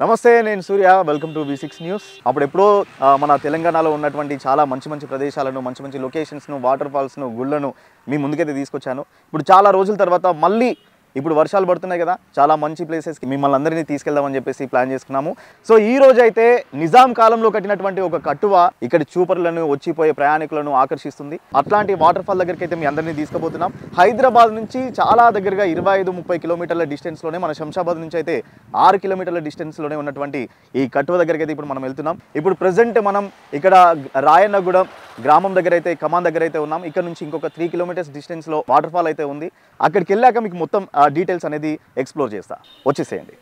నమస్తే, నేను సూర్య. Welcome to V6 news. అప్పుడెప్పుడో మన తెలంగాణలో ఉన్నటువంటి చాలా మంచి ప్రదేశాలను, మంచి లొకేషన్స్ను, వాటర్ ఫాల్స్ను, గుళ్ళను మీ ముందుకైతే తీసుకొచ్చాను. ఇప్పుడు చాలా రోజుల తర్వాత మళ్ళీ ఇప్పుడు వర్షాలు పడుతున్నాయి కదా, చాలా మంచి ప్లేసెస్కి మిమ్మల్ని అందరినీ తీసుకెళ్దామని చెప్పేసి ప్లాన్ చేసుకున్నాము. సో ఈ రోజు అయితే నిజాం కాలంలో కట్టినటువంటి ఒక కట్టువ ఇక్కడ చూపరులను, వచ్చిపోయే ప్రయాణికులను ఆకర్షిస్తుంది. అట్లాంటి వాటర్ ఫాల్ దగ్గరికి అయితే మీ అందరినీ తీసుకుపోతున్నాం. హైదరాబాద్ నుంచి చాలా దగ్గరగా 25-30 కిలోమీటర్ల డిస్టెన్స్లోనే, మన శంషాబాద్ నుంచి అయితే 6 కిలోమీటర్ల డిస్టెన్స్లోనే ఉన్నటువంటి ఈ కట్టువ దగ్గరికి అయితే ఇప్పుడు మనం వెళ్తున్నాం. ఇప్పుడు ప్రజెంట్ మనం ఇక్కడ రాయన్నగూడెం గ్రామం దగ్గర అయితే, కమాన్ దగ్గర అయితే ఉన్నాం. ఇక్కడ నుంచి ఇంకొక 3 కిలోమీటర్స్ డిస్టెన్స్లో వాటర్ ఫాల్ అయితే ఉంది. అక్కడికి వెళ్ళాక మీకు మొత్తం డీటెయిల్స్ అనేది ఎక్స్ప్లోర్ చేస్తా. వచ్చేసేయండి.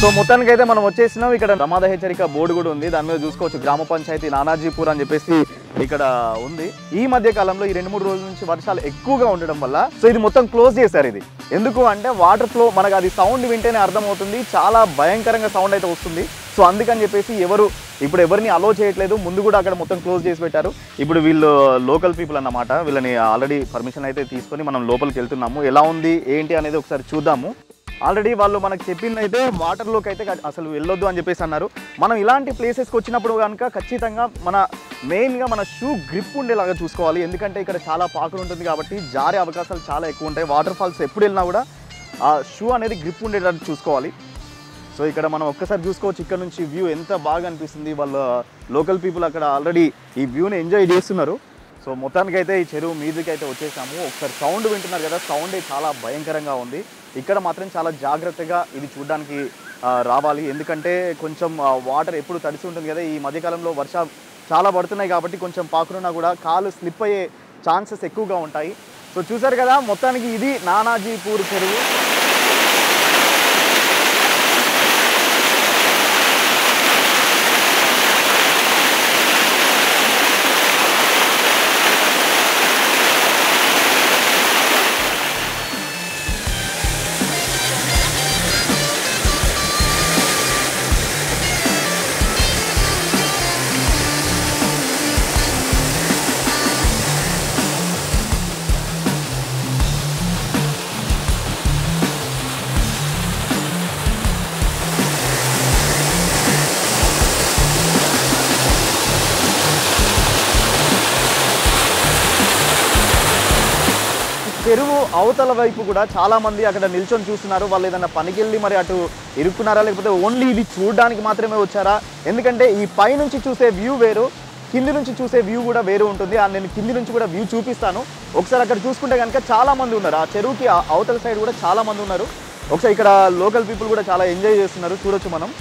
సో మొత్తానికి అయితే మనం వచ్చేసినాం. ఇక్కడ ప్రమాద హెచ్చరిక బోర్డు కూడా ఉంది, దాని మీద చూసుకోవచ్చు. గ్రామ పంచాయతీ నానాజీపూర్ అని చెప్పేసి ఇక్కడ ఉంది. ఈ మధ్య కాలంలో ఈ 2-3 రోజుల నుంచి వర్షాలు ఎక్కువగా ఉండడం వల్ల సో ఇది మొత్తం క్లోజ్ చేశారు. ఇది ఎందుకు అంటే వాటర్ ఫ్లో, మనకు అది సౌండ్ వింటేనే అర్థమవుతుంది, చాలా భయంకరంగా సౌండ్ అయితే వస్తుంది. సో అందుకని చెప్పేసి ఎవరిని అలో చేయట్లేదు. ముందు కూడా అక్కడ మొత్తం క్లోజ్ చేసి పెట్టారు. ఇప్పుడు వీళ్ళు లోకల్ పీపుల్ అన్నమాట. వీళ్ళని ఆల్రెడీ పర్మిషన్ అయితే తీసుకొని మనం లోపలికి వెళ్తున్నాము. ఎలా ఉంది ఏంటి అనేది ఒకసారి చూద్దాము. ఆల్రెడీ వాళ్ళు మనకు చెప్పింది అయితే వాటర్లోకి అయితే అసలు వెళ్ళొద్దు అని చెప్పేసి అన్నారు. మనం ఇలాంటి ప్లేసెస్కి వచ్చినప్పుడు కనుక ఖచ్చితంగా మెయిన్గా మన షూ గ్రిప్ ఉండేలాగా చూసుకోవాలి. ఎందుకంటే ఇక్కడ చాలా పాకులు ఉంటుంది కాబట్టి జారే అవకాశాలు చాలా ఎక్కువ ఉంటాయి. వాటర్ ఫాల్స్ ఎప్పుడు వెళ్ళినా కూడా ఆ షూ అనేది గ్రిప్ ఉండేటట్టు చూసుకోవాలి. సో ఇక్కడ మనం ఒక్కసారి చూసుకోవచ్చు, ఇక్కడ నుంచి వ్యూ ఎంత బాగా అనిపిస్తుంది. వాళ్ళ లోకల్ పీపుల్ అక్కడ ఆల్రెడీ ఈ వ్యూని ఎంజాయ్ చేస్తున్నారు. సో మొత్తానికి అయితే ఈ చెరువు మీదకి అయితే వచ్చేసాము. ఒకసారి సౌండ్ వింటున్నారు కదా, సౌండ్ చాలా భయంకరంగా ఉంది. ఇక్కడ మాత్రం చాలా జాగ్రత్తగా ఇది చూడడానికి రావాలి. ఎందుకంటే కొంచెం వాటర్ ఎప్పుడు తడిసి ఉంటుంది కదా. ఈ మధ్యకాలంలో వర్షాలు చాలా పడుతున్నాయి కాబట్టి కొంచెం పాకురున్నా కూడా కాలు స్లిప్ అయ్యే ఛాన్సెస్ ఎక్కువగా ఉంటాయి. సో చూసారు కదా, మొత్తానికి ఇది నానాజీపూర్ చెరువు. చెరువు అవతల వైపు కూడా చాలామంది అక్కడ నిల్చొని చూస్తున్నారు. వాళ్ళు ఏదైనా పనికి వెళ్ళి మరి అటు ఇరుక్కున్నారా, లేకపోతే ఓన్లీ ఇది చూడడానికి మాత్రమే వచ్చారా? ఎందుకంటే ఈ పై నుంచి చూసే వ్యూ వేరు, కింది నుంచి చూసే వ్యూ కూడా వేరు ఉంటుంది. నేను కింది నుంచి కూడా వ్యూ చూపిస్తాను. ఒకసారి అక్కడ చూసుకుంటే కనుక చాలామంది ఉన్నారు. ఆ చెరువుకి అవతల సైడ్ కూడా చాలామంది ఉన్నారు. ఒకసారి ఇక్కడ లోకల్ పీపుల్ కూడా చాలా ఎంజాయ్ చేస్తున్నారు, చూడొచ్చు మనం.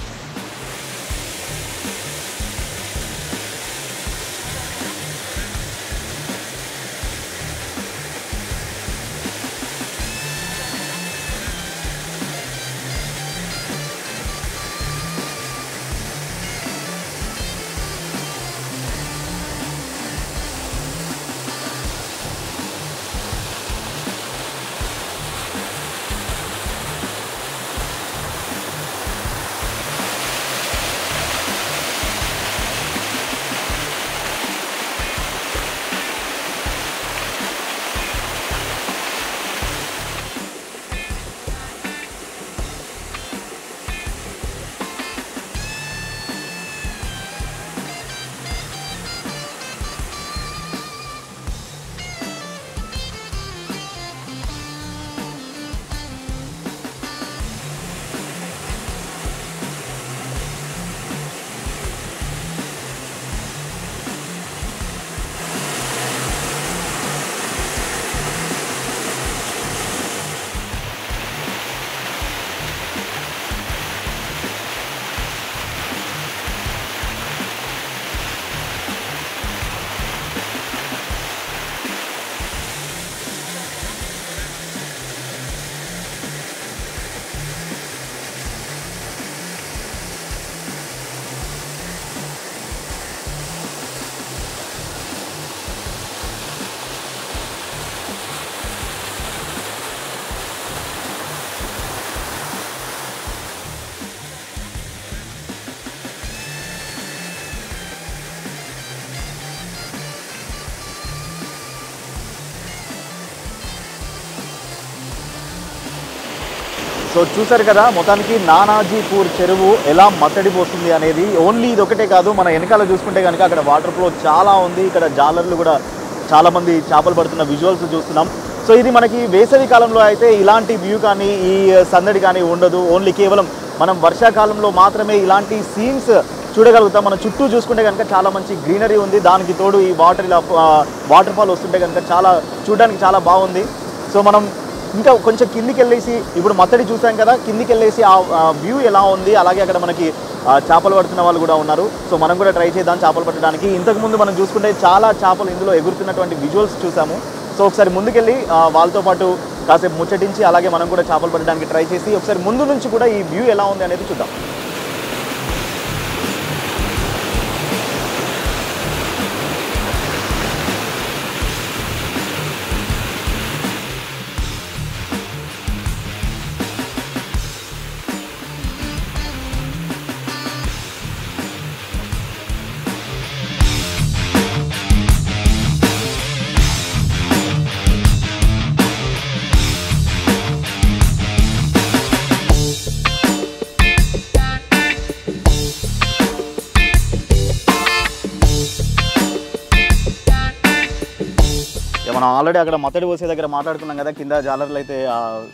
సో చూసారు కదా మొత్తానికి నానాజీపూర్ చెరువు ఎలా మత్తడి పోస్తుంది అనేది. ఓన్లీ ఇది ఒకటే కాదు, మన వెనకాల చూసుకుంటే కనుక అక్కడ వాటర్ ఫ్లో చాలా ఉంది. ఇక్కడ జాలర్లు కూడా చాలామంది చేపలు పడుతున్న విజువల్స్ చూస్తున్నాం. సో ఇది మనకి వేసవి కాలంలో అయితే ఇలాంటి వ్యూ కానీ ఈ సందడి కానీ ఉండదు. ఓన్లీ కేవలం మనం వర్షాకాలంలో మాత్రమే ఇలాంటి సీన్స్ చూడగలుగుతాం. మనం చుట్టూ చూసుకుంటే కనుక చాలా మంచి గ్రీనరీ ఉంది. దానికి తోడు ఈ వాటర్ ఫాల్ వస్తుంటే కనుక చూడడానికి చాలా బాగుంది. సో మనం ఇంకా కొంచెం కిందికి వెళ్ళేసి ఇప్పుడు మత్తడి చూసాం కదా, కిందికి వెళ్ళేసి ఆ వ్యూ ఎలా ఉంది, అలాగే అక్కడ మనకి చేపలు పడుతున్న వాళ్ళు కూడా ఉన్నారు. సో మనం కూడా ట్రై చేద్దాం చేపలు పట్టడానికి. ఇంతకుముందు మనం చూసుకుంటే చాలా చేపలు ఇందులో ఎగురుతున్నటువంటి విజువల్స్ చూసాము. సో ఒకసారి ముందుకెళ్ళి వాళ్ళతో పాటు కాసేపు ముచ్చటించి అలాగే మనం కూడా చేపలు పట్టడానికి ట్రై చేసి ఒకసారి ముందు నుంచి కూడా ఈ వ్యూ ఎలా ఉంది అనేది చూద్దాం. మనం ఆల్రెడీ అక్కడ మత్తడి పోసే దగ్గర మాట్లాడుకున్నాం కదా, కింద జాలర్లు అయితే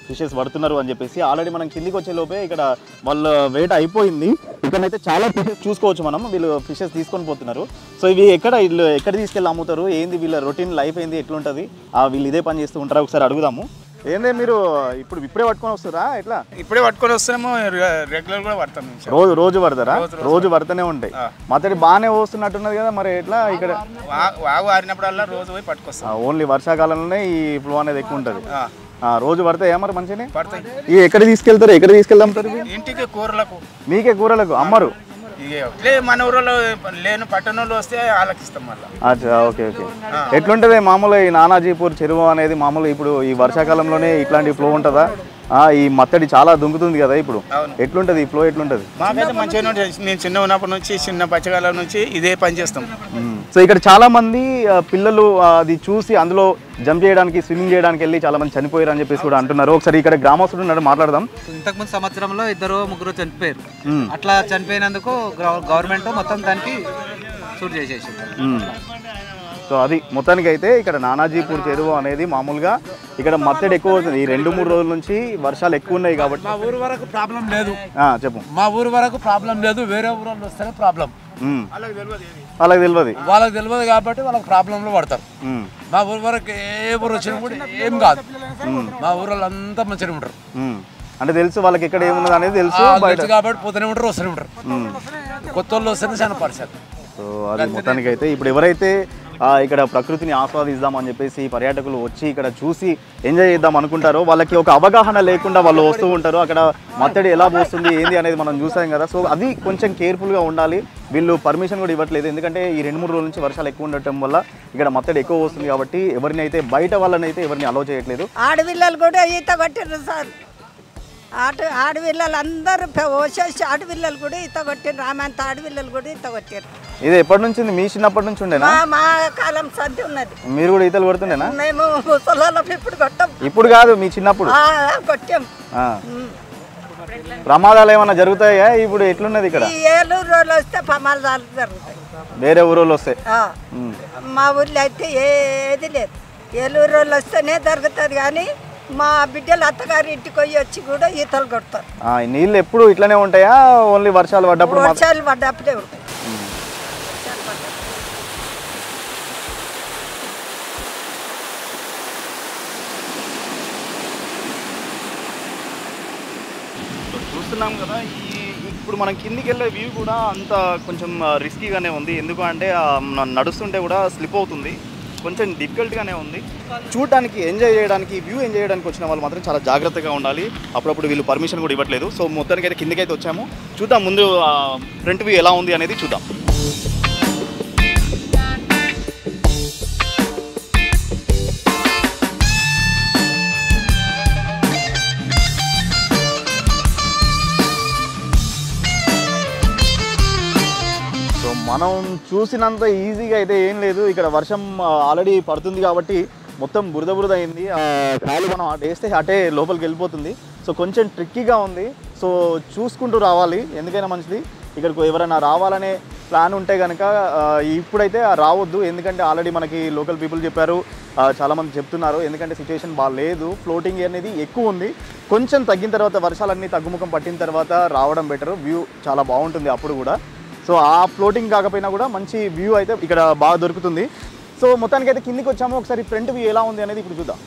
ఫిషెస్ పడుతున్నారు అని చెప్పేసి. ఆల్రెడీ మనం కిందికి వచ్చే లోపే ఇక్కడ వాళ్ళ వేట అయిపోయింది. ఇక్కడైతే చాలా ఫిషెస్ చూసుకోవచ్చు మనం. వీళ్ళు ఫిషెస్ తీసుకొని పోతున్నారు. సో ఇవి ఎక్కడ తీసుకెళ్ళి అమ్ముతారు, ఏంది వీళ్ళ రొటీన్ లైఫ్ ఏంది, ఎట్లుంటుంది, వీళ్ళు ఇదే పని చేస్తూ ఉంటారా ఒకసారి అడుగుదాము. ఏందే మీరు ఇప్పుడే పట్టుకొని వస్తారా ఎట్లా? ఇప్పుడే పట్టుకొని వస్తున్నాము, రెగ్యులర్ కూడా పడతాం. రోజు పడతారా? రోజు పడుతూనే ఉంటాయి. మత్తడి బాగానే వస్తున్నట్టున్నది కదా, మరి ఎట్లా? ఇక్కడ వాగు ఆరినప్పుడల్లా రోజు పోయి పట్టుకొస్తాం. ఓన్లీ వర్షాకాలంలోనే ఈ ఫ్లో అనేది ఎక్కువ ఉంటుంది. రోజు పడతాయా మరి మంచిగానే? పడతాయి. ఎక్కడ తీసుకెళ్తారు, ఎక్కడ తీసుకెళ్తారు? ఇంటికి కూరలకు. మీకే కూరలకు అమ్మరు? మన ఊరిలో లేని పట్టణంలో వస్తే ఆలకిస్తాం మళ్ళీ. అచ్చా, ఓకే ఓకే. ఎట్లుంటుంది మామూలుగా ఈ నానాజీపూర్ చెరువు అనేది? మామూలు ఇప్పుడు ఈ వర్షాకాలంలోనే ఇట్లాంటి ఫ్లో ఉంటుందా? ఈ మత్తడి చాలా దుంకుతుంది కదా ఇప్పుడు, ఎట్లుంటది ఈ ఫ్లో? ఎట్లుంటది? మాకైతే మంచిగా ఉంటుంది. మేము చిన్న ఉన్నప్పటి నుంచి, చిన్న పచ్చకాలం నుంచి ఇదే పని చేస్తాం. సో ఇక్కడ చాలా మంది పిల్లలు అది చూసి అందులో జంప్ చేయడానికి, స్విమ్మింగ్ చేయడానికి వెళ్ళి చాలా మంది చనిపోయారు అని చెప్పేసి కూడా అంటున్నారు. ఒకసారి ఇక్కడ గ్రామస్తులు ఉన్నారు, మాట్లాడదాం. ఇంతకుముందు సంవత్సరంలో 2-3 చనిపోయారు. అట్లా చనిపోయినందుకు గవర్నమెంట్ మొత్తం దానికి షూట్ చేసేసింది. సో అది మొత్తానికి అయితే ఇక్కడ నానాజీపూర్ చెరువు అనేది మామూలుగా ఇక్కడ మత్తడి ఎక్కువ అవుతుంది. ఈ 2-3 రోజుల నుంచి వర్షాలు ఎక్కువ ఉన్నాయి కాబట్టి. మా ఊరు వరకు ప్రాబ్లం లేదు. చెప్పు. మా ఊరు వరకు ప్రాబ్లం లేదు, వేరే ఊరు వస్తేనే ప్రాబ్లం. వాళ్ళకి తెలియదు కాబట్టి వాళ్ళకి ప్రాబ్లంలో పడతారు. మా ఊరు వరకు ఏ ఊరు వచ్చినా కూడా ఏం కాదు. మా ఊరు అంతా మంచిగా ఉంటారు. అంటే తెలుసు వాళ్ళకి ఎక్కడ ఏమున్నది అనేది తెలుసు కాబట్టి పోతూనే ఉంటారు, వస్తూనే ఉంటారు. కొత్త వాళ్ళు వస్తేనే చాలా పరిస్థితి. సో అది మొత్తానికి అయితే ఇప్పుడు ఎవరైతే ఇక్కడ ప్రకృతిని ఆస్వాదిద్దామని చెప్పేసి పర్యాటకులు వచ్చి ఇక్కడ చూసి ఎంజాయ్ చేద్దాం అనుకుంటారో వాళ్ళకి ఒక అవగాహన లేకుండా వాళ్ళు వస్తూ ఉంటారు. అక్కడ మత్తడి ఎలా పోస్తుంది ఏంది అనేది మనం చూసాం కదా. సో అది కొంచెం కేర్ఫుల్గా ఉండాలి. వీళ్ళు పర్మిషన్ కూడా ఇవ్వట్లేదు, ఎందుకంటే ఈ 2-3 రోజుల నుంచి వర్షాలు ఎక్కువ ఉండటం వల్ల ఇక్కడ మత్తడి ఎక్కువ వస్తుంది కాబట్టి ఎవరిని అయితే బయట వాళ్ళని అయితే ఎవరిని అలో చేయట్లేదు. ఆడపిల్లలు కూడా ఈత కొట్టారు సార్. ఆడపిల్లలు అందరూ వచ్చేసి ఆడపిల్లలు కూడా ఈత కొట్టారు. రామంత ఆడపిల్లలు కూడా ఈత కొట్టారు. ఇది ఎప్పటి నుంచి? మీ చిన్నప్పటి నుంచి ఉండేనా? మా కాలం సంధి ఉన్నది. మీరు కూడా ఈతలు కొడుతుండేనా? మేము ముసలాళ్ళం ఇప్పుడు కొట్టాం. ఇప్పుడు కాదు, మీ చిన్నప్పుడు కొట్టాం. ప్రమాదాలు ఏమైనా జరుగుతాయా ఇప్పుడు? ఎట్లున్నది ఇక్కడ? ఏలూరు రోజులు వస్తే ప్రమాదాలు జరుగుతాయి. వేరే ఊరోళ్ళు వస్తే? మా ఊర్లో అయితే ఏది లేదు. ఏలూరు రోజులు వస్తేనే జరుగుతుంది. కానీ మా బిడ్డలు అత్తగారి ఇంటికి పోయి వచ్చి కూడా ఈతలు కొడతారు. నీళ్ళు ఎప్పుడు ఇట్లనే ఉంటాయా? ఓన్లీ వర్షాలు పడ్డప్పుడు? వర్షాలు పడ్డప్పుడే ఉంటాయి. చూస్తున్నాం కదా, ఇప్పుడు మనం కిందికి వెళ్ళే వ్యూ కూడా అంత కొంచెం రిస్కీగానే ఉంది. ఎందుకు అంటే నడుస్తుంటే కూడా స్లిప్ అవుతుంది, కొంచెం డిఫికల్ట్గానే ఉంది. చూడడానికి, ఎంజాయ్ చేయడానికి, వ్యూ ఎంజాయ్ చేయడానికి వచ్చిన వాళ్ళు మాత్రం చాలా జాగ్రత్తగా ఉండాలి. అప్పుడప్పుడు వీళ్ళు పర్మిషన్ కూడా ఇవ్వట్లేదు. సో మొత్తానికి అయితే కిందకైతే వచ్చాము. చూద్దాం ముందు ఫ్రంట్ వ్యూ ఎలా ఉంది అనేది చూద్దాం. మనం చూసినంత ఈజీగా అయితే ఏం లేదు. ఇక్కడ వర్షం ఆల్రెడీ పడుతుంది కాబట్టి మొత్తం బురద అయింది. కాలు మనం అటు వేస్తే అటే లోపలికి వెళ్ళిపోతుంది. సో కొంచెం ట్రిక్కీగా ఉంది. సో చూసుకుంటూ రావాలి, ఎందుకైనా మంచిది. ఇక్కడికి ఎవరైనా రావాలనే ప్లాన్ ఉంటే కనుక ఇప్పుడైతే రావద్దు, ఎందుకంటే ఆల్రెడీ మనకి లోకల్ పీపుల్ చెప్పారు, చాలామంది చెప్తున్నారు. ఎందుకంటే సిచ్యువేషన్ బాగాలేదు, ఫ్లోటింగ్ అనేది ఎక్కువ ఉంది. కొంచెం తగ్గిన తర్వాత, వర్షాలన్నీ తగ్గుముఖం పట్టిన తర్వాత రావడం బెటర్. వ్యూ చాలా బాగుంటుంది అప్పుడు కూడా. సో ఆ ఫ్లోటింగ్ కాకపోయినా కూడా మంచి వ్యూ అయితే ఇక్కడ బాగా దొరుకుతుంది. సో మొత్తానికైతే కిందికి వచ్చాము. ఒకసారి ఫ్రంట్ వ్యూ ఎలా ఉంది అనేది ఇప్పుడు చూద్దాం.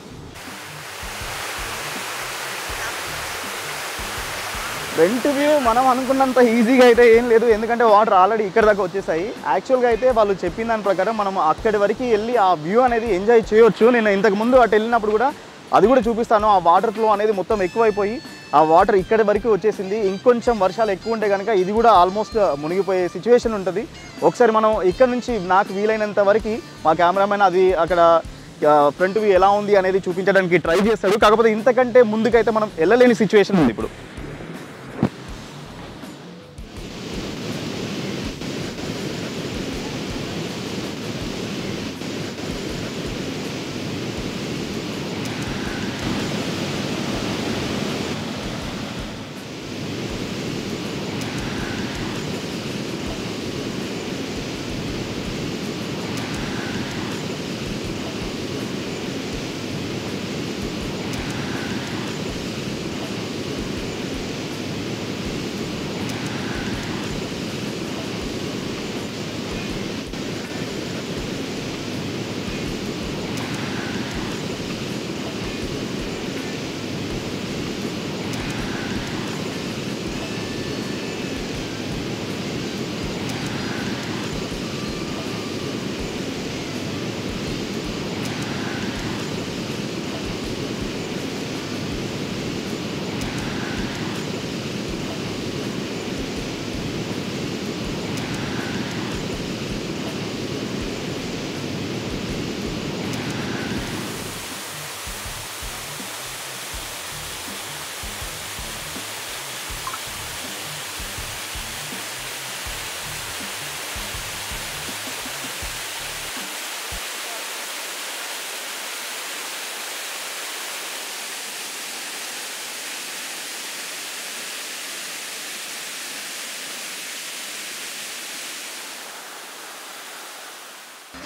ఫ్రంట్ వ్యూ మనం అనుకున్నంత ఈజీగా అయితే ఏం లేదు, ఎందుకంటే వాటర్ ఆల్రెడీ ఇక్కడ దాకా వచ్చేసాయి. యాక్చువల్గా అయితే వాళ్ళు చెప్పిన దాని ప్రకారం మనం అక్కడి వరకు వెళ్ళి ఆ వ్యూ అనేది ఎంజాయ్ చేయొచ్చు. నేను ఇంతకుముందు అటు వెళ్ళినప్పుడు కూడా అది కూడా చూపిస్తాను. ఆ వాటర్ ఫ్లో అనేది మొత్తం ఎక్కువైపోయి ఆ వాటర్ ఇక్కడి వరకు వచ్చేసింది. ఇంకొంచెం వర్షాలు ఎక్కువ ఉంటే కనుక ఇది కూడా ఆల్మోస్ట్ మునిగిపోయే సిచ్యువేషన్ ఉంటుంది. ఒకసారి మనం ఇక్కడ నుంచి నాకు వీలైనంత వరకు మా కెమెరామెన్ అది అక్కడ ఫ్రంట్ వ్యూ ఎలా ఉంది అనేది చూపించడానికి ట్రై చేస్తాడు. కాకపోతే ఇంతకంటే ముందుకైతే మనం వెళ్ళలేని సిచ్యువేషన్ ఉంది ఇప్పుడు.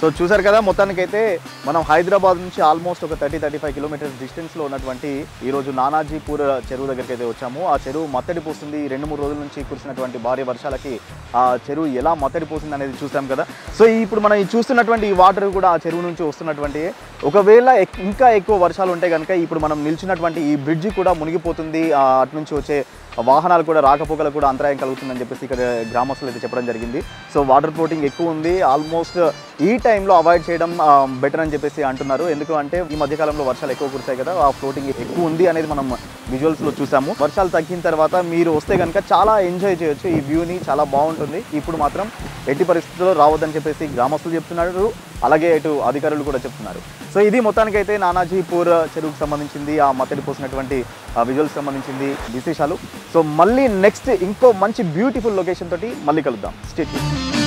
సో చూసారు కదా, మొత్తానికైతే మనం హైదరాబాద్ నుంచి ఆల్మోస్ట్ ఒక 30-35 కిలోమీటర్స్ డిస్టెన్స్లో ఉన్నటువంటి ఈరోజు నానాజీపూర్ చెరువు దగ్గరికి అయితే వచ్చాము. ఆ చెరువు మత్తడి పోస్తుంది. 2-3 రోజుల నుంచి కురిసినటువంటి భారీ వర్షాలకి ఆ చెరువు ఎలా మత్తడి పోతుంది అనేది చూసాం కదా. సో ఇప్పుడు మనం చూస్తున్నటువంటి ఈ వాటర్ కూడా ఆ చెరువు నుంచి వస్తున్నటువంటి, ఒకవేళ ఇంకా ఎక్కువ వర్షాలు ఉంటే కనుక ఇప్పుడు మనం నిల్చున్నటువంటి ఈ బ్రిడ్జి కూడా మునిగిపోతుంది. అటు నుంచి వచ్చే వాహనాలు కూడా రాకపోకలకు కూడా అంతరాయం కలుగుతుందని చెప్పేసి ఇక్కడ గ్రామస్తులు అయితే చెప్పడం జరిగింది. సో వాటర్ ఫ్లోటింగ్ ఎక్కువ ఉంది. ఆల్మోస్ట్ ఈ టైంలో అవాయిడ్ చేయడం బెటర్ అని చెప్పేసి అంటున్నారు. ఎందుకు అంటే ఈ మధ్యకాలంలో వర్షాలు ఎక్కువ కురిసాయి కదా, ఆ ఫ్లోటింగ్ ఎక్కువ ఉంది అనేది మనం విజువల్స్లో చూసాము. వర్షాలు తగ్గిన తర్వాత మీరు వస్తే కనుక చాలా ఎంజాయ్ చేయొచ్చు ఈ వ్యూని, చాలా బాగుంటుంది. ఇప్పుడు మాత్రం ఎట్టి పరిస్థితుల్లో రావద్దని చెప్పేసి గ్రామస్తులు చెప్తున్నారు, అలాగే ఇటు అధికారులు కూడా చెప్తున్నారు. సో ఇది మొత్తానికైతే నానాజీపూర్ చెరువుకు సంబంధించింది, ఆ మత్తడి పోసినటువంటి విజువల్స్ సంబంధించింది విశేషాలు. సో మళ్ళీ నెక్స్ట్ ఇంకో మంచి బ్యూటిఫుల్ లొకేషన్ తోటి మళ్ళీ కలుద్దాం. Stay tuned.